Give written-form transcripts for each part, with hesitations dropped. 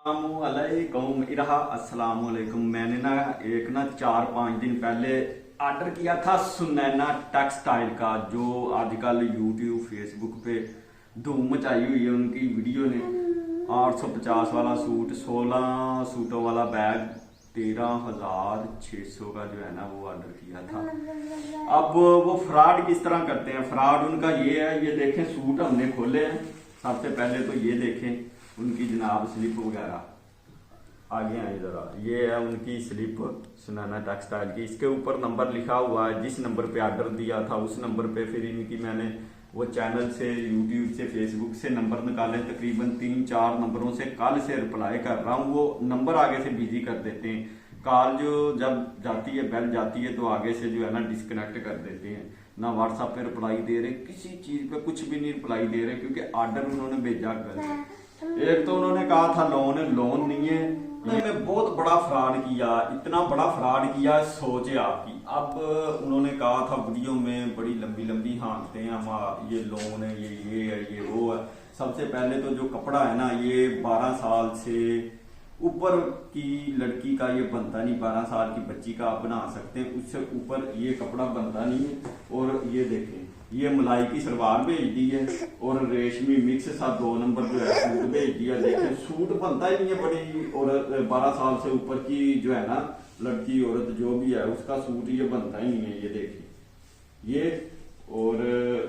अस्सलामुअलैकुम। मैंने ना एक ना 4-5 दिन पहले ऑर्डर किया था सुनैना टेक्सटाइल का, जो आजकल यूट्यूब फेसबुक पे धूम मचाई हुई है उनकी वीडियो ने। 850 वाला सूट, 16 सूटों वाला बैग, 13,600 का जो है ना वो ऑर्डर किया था। अब वो फ्रॉड किस तरह करते हैं? फ्रॉड उनका ये है, ये देखें सूट हमने खोले हैं। सबसे पहले तो ये देखें उनकी जनाब स्लिप वगैरह, आगे आए जरा, ये है उनकी स्लिप सुनैना टेक्सटाइल की। इसके ऊपर नंबर लिखा हुआ है, जिस नंबर पे ऑर्डर दिया था उस नंबर पे फिर इनकी मैंने वो चैनल से, यूट्यूब से, फेसबुक से नंबर निकाले। तकरीबन 3-4 नंबरों से कल से रिप्लाई कर रहा हूँ। वो नंबर आगे से बिजी कर देते हैं। कॉल जो जब जाती है, बेल जाती है तो आगे से जो है ना डिस्कनेक्ट कर देते हैं। ना व्हाट्सएप पे रिप्लाई दे रहे, किसी चीज पे कुछ भी नहीं रिप्लाई दे रहे, क्योंकि ऑर्डर उन्होंने भेजा गलत। एक तो उन्होंने कहा था लोन नहीं है। इन्होंने बहुत बड़ा फ्रॉड किया, इतना बड़ा फ्रॉड किया सोचे आपकी। अब उन्होंने कहा था वीडियो में बड़ी लंबी लंबी हाँकते हैं हम, ये लोन है, ये है, ये वो है। सबसे पहले तो जो कपड़ा है ना, ये 12 साल से ऊपर की लड़की का ये बनता नहीं। 12 साल की बच्ची का आप बना सकते हैं, उससे ऊपर ये कपड़ा बनता नहीं है। और ये देखें, ये मलाई की सलवार भेज दी है और रेशमी मिक्स सा 2 नंबर जो है सूट भेज दिया। देखें सूट बनता ही नहीं है बड़ी औरत, 12 साल से ऊपर की जो है ना लड़की, औरत जो भी है, उसका सूट ये बनता ही नहीं है। ये देखिए ये, और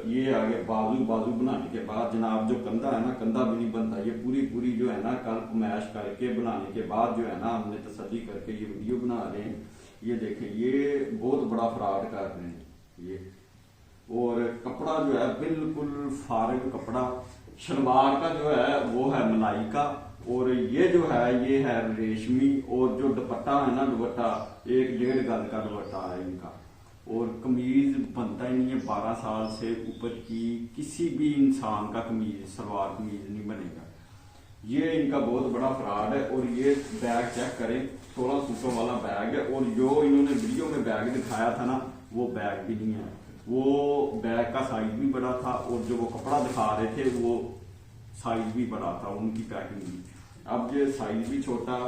ये आगे बाजू बनाने के बाद जनाब जो कंधा है ना, कंधा भी नहीं बनता। ये पूरी जो है ना कल मैश करके बनाने के बाद जो है ना हमने तसल्ली करके ये वीडियो बना रहे हैं। ये देखें, ये बहुत बड़ा फ्रॉड कर रहे हैं ये। और कपड़ा जो है बिल्कुल फारग कपड़ा, शलवार का जो है वो है मलाई का, और ये जो है ये है रेशमी। और जो दुपट्टा है ना, दुपट्टा 1-1.5 गज का दुपट्टा है इनका। और कमीज बनता ही नहीं है। 12 साल से ऊपर की किसी भी इंसान का कमीज, सलवार कमीज नहीं बनेगा। ये इनका बहुत बड़ा फ्रॉड है। और ये बैग चेक करें, 16 सूटों वाला बैग है। और जो इन्होंने वीडियो में बैग दिखाया था ना, वो बैग भी नहीं है। वो बैग का साइज भी बड़ा था, और जो वो कपड़ा दिखा रहे थे वो साइज भी बड़ा था, उनकी पैकिंग भी। अब ये साइज भी छोटा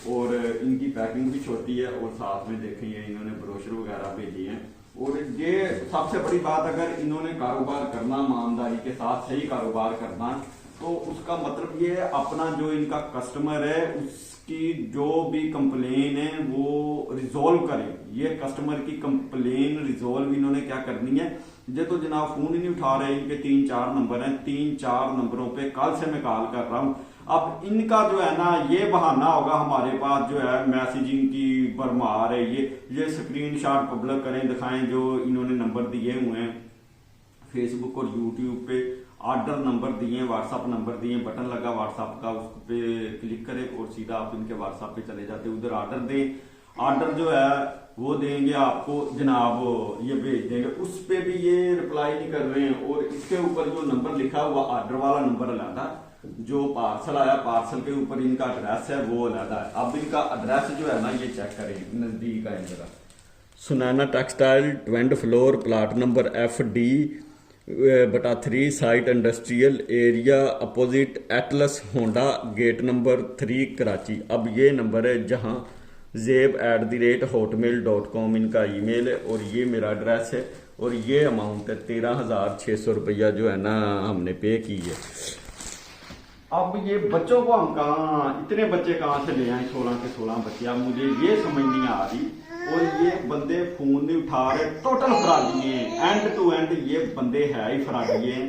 और इनकी पैकिंग भी छोटी है। और साथ में देखें ये इन्होंने ब्रोशर वगैरह भेजी हैं। और ये सबसे बड़ी बात, अगर इन्होंने कारोबार करना ईमानदारी के साथ, सही कारोबार करना, तो उसका मतलब ये है अपना जो इनका कस्टमर है उसकी जो भी कंप्लेन है वो रिजॉल्व करें। ये कस्टमर की कंप्लेन रिजॉल्व इन्होंने क्या करनी है? ये तो जनाब फोन ही नहीं उठा रहे। इनके 3-4 नंबर हैं, 3-4 नंबरों पे कल से मैं कॉल कर रहा हूं। अब इनका जो है ना ये बहाना होगा, हमारे पास जो है मैसेजिंग की भरमार है। ये स्क्रीनशॉट पब्लिक करें, दिखाएं जो इन्होंने नंबर दिए हुए हैं फेसबुक और यूट्यूब पे। ऑर्डर नंबर दिए, व्हाट्सअप नंबर दिए, बटन लगा व्हाट्सअप का, उस पे क्लिक करें और सीधा आप इनके व्हाट्सअप पे चले जाते, उधर ऑर्डर दें। ऑर्डर जो है वो देंगे आपको जनाब, ये भेज देंगे। उस पे भी ये रिप्लाई नहीं कर रहे हैं। और इसके ऊपर जो नंबर लिखा हुआ ऑर्डर वाला नंबर अलग, जो पार्सल आया पार्सल के ऊपर इनका एड्रेस है वो अलग है। अब इनका एड्रेस जो है ना ये चेक करें, नजदीक है जरा। Sunaina textile 20 floor, plot number FD/3, site industrial area, opposite Atlas Honda, gate number 3, Karachi. अब ये नंबर है जहां zeeb@hotmail.com इनका ईमेल है, और ये मेरा एड्रेस है। और ये अमाउंट है 13,600 रुपया जो है ना हमने पे की है। अब ये बच्चों को हम कहाँ, इतने बच्चे कहाँ से ले आए? 16 के 16 बच्चे। अब मुझे ये समझ नहीं आ रही। और ये बंदे फोन नहीं उठा रहे, टोटल फ्रॉडी हैं, एंड टू एंड ये बंदे है ही फ्रॉडी हैं।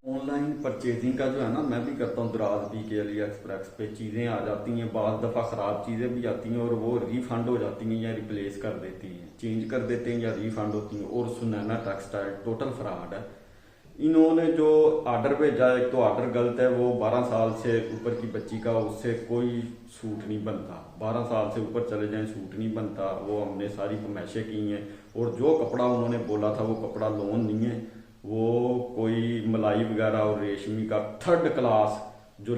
ऑनलाइन परचेजिंग का जो है ना मैं भी करता हूँ, दराज के अली एक्सप्रेस पे चीजें आ जाती हैं, बाद दफा खराब चीजें भी आती हैं, और वो रिफंड हो जाती हैं या रिप्लेस कर देती हैं, चेंज कर देते हैं या रिफंड होती हैं। और सुनैना टेक्सटाइल टोटल फ्रॉड है। इन्होंने जो ऑर्डर भेजा, एक तो ऑर्डर गलत है। वो 12 साल से ऊपर की बच्ची का, उससे कोई सूट नहीं बनता। 12 साल से ऊपर चले जाएं सूट नहीं बनता। वो हमने सारी फरमाइशें की हैं। और जो कपड़ा उन्होंने बोला था वो कपड़ा लोन नहीं है, वो कोई मलाई वगैरह और रेशमी का 3rd क्लास जो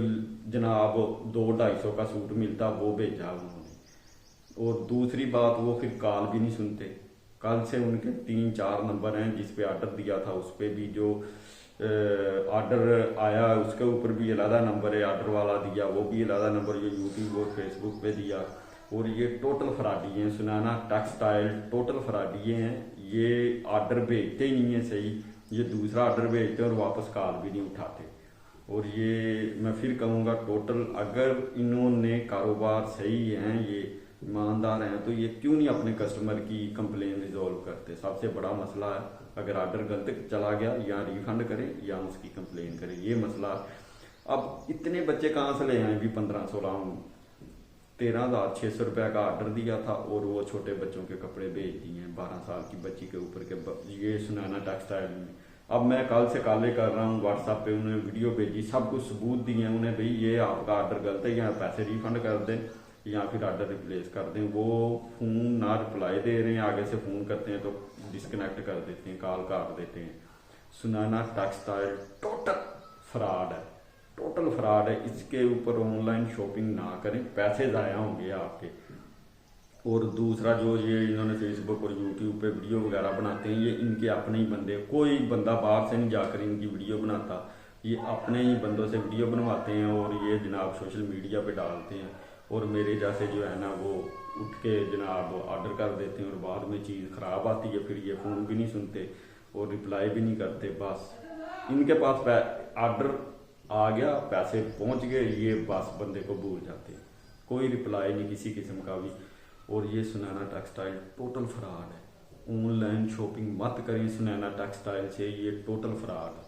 जनाब 200-250 का सूट मिलता वो भेजा उन्होंने। और दूसरी बात, वो फिर कॉल भी नहीं सुनते। कल से उनके 3-4 नंबर हैं जिस पे ऑर्डर दिया था, उस पे भी जो ऑर्डर आया उसके ऊपर भी अलहदा नंबर है, ऑर्डर वाला दिया वो भी अलहदा नंबर, ये यूट्यूब और फेसबुक पे दिया। और ये टोटल फ्रॉडी हैं, सुनैना टेक्सटाइल टोटल फ्रॉडी हैं। ये ऑर्डर भेजते ही नहीं है सही, ये दूसरा ऑर्डर भेजते हैं और वापस कॉल भी नहीं उठाते। और ये मैं फिर कहूँगा टोटल, अगर इन्होंने कारोबार सही हैं, ये ईमानदार हैं, तो ये क्यों नहीं अपने कस्टमर की कंप्लेन रिजॉल्व करते। सबसे बड़ा मसला है, अगर ऑर्डर गलत चला गया या रिफंड करें या उसकी कंप्लेन करें, ये मसला। अब इतने बच्चे कहाँ से ले आए भी 15-16 13,600 रुपये का ऑर्डर दिया था और वो छोटे बच्चों के कपड़े भेज दिए हैं 12 साल की बच्ची के ऊपर के ये सुनैना टेक्सटाइल में। अब मैं कल से काले कर रहा हूँ, व्हाट्सएप पे उन्हें वीडियो भेजी, सब कुछ सबूत दिए उन्हें, भाई ये आपका ऑर्डर गलत है, या पैसे रिफंड कर दें या फिर ऑर्डर रिप्लेस कर दें। वो फ़ोन ना रिप्लाई दे रहे हैं, आगे से फ़ोन करते हैं तो डिस्कनेक्ट कर देते हैं, कॉल काट देते हैं। सुनैना टेक्सटाइल टोटल फ्रॉड है, टोटल फ्रॉड है। इसके ऊपर ऑनलाइन शॉपिंग ना करें, पैसे ज़ाया होंगे आपके। और दूसरा जो ये इन्होंने फेसबुक और यूट्यूब पे वीडियो वगैरह बनाते हैं, ये इनके अपने ही बंदे, कोई बंदा बाहर से नहीं जाकर इनकी वीडियो बनाता, ये अपने ही बंदों से वीडियो बनवाते हैं और ये जनाब सोशल मीडिया पे डालते हैं। और मेरे जैसे जो है ना वो उठ के जनाब ऑर्डर कर देते हैं और बाद में चीज़ ख़राब आती है, फिर ये फ़ोन भी नहीं सुनते और रिप्लाई भी नहीं करते। बस इनके पास ऑर्डर आ गया, पैसे पहुंच गए, ये बस बंदे को भूल जाते हैं, कोई रिप्लाई नहीं किसी किस्म का भी। और ये सुनैना टेक्सटाइल टोटल फ्रॉड है, ऑनलाइन शॉपिंग मत करें सुनैना टेक्सटाइल से, ये टोटल फ्रॉड है।